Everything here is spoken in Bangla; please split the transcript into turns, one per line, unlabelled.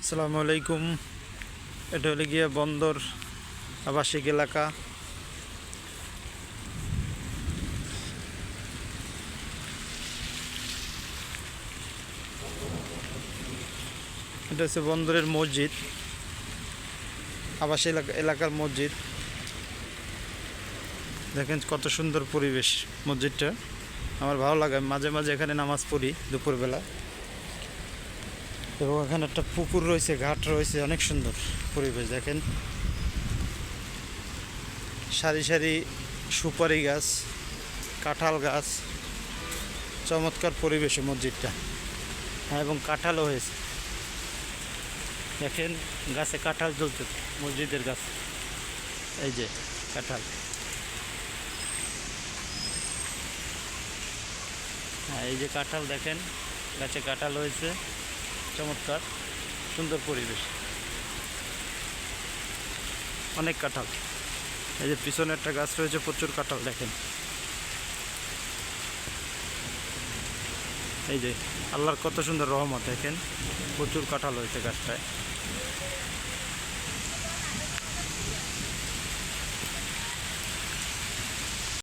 আসসালামু আলাইকুম। এটা হলে গিয়ে বন্দর আবাসিক এলাকা। এটা হচ্ছে বন্দরের মসজিদ, আবাসিক এলাকার মসজিদ। দেখেন কত সুন্দর পরিবেশ মসজিদটা, আমার ভালো লাগে। মাঝে মাঝে এখানে নামাজ পড়ি দুপুরবেলা। এবং এখানে একটা পুকুর রয়েছে, ঘাট রয়েছে, অনেক সুন্দর পরিবেশ। দেখেন সারি সারি সুপারি গাছ, কাঁঠাল গাছ, চমৎকার পরিবেশে মসজিদটা। হ্যাঁ, এবং কাঁঠালও হয়েছে। দেখেন গাছে কাঁঠাল জ্বলছে, মসজিদের গাছ। এই যে কাঁঠাল, হ্যাঁ এই যে কাঁঠাল, দেখেন গাছে কাঁঠাল হয়েছে। চমৎকার সুন্দর পরিবেশ, অনেক কাঁঠাল। এই যে পিছনে একটা গাছ রয়েছে, প্রচুর কাঁঠাল। দেখেন এই যে আল্লাহর কত সুন্দর রহমত। দেখেন প্রচুর কাঁঠাল হয়েছে গাছটায়।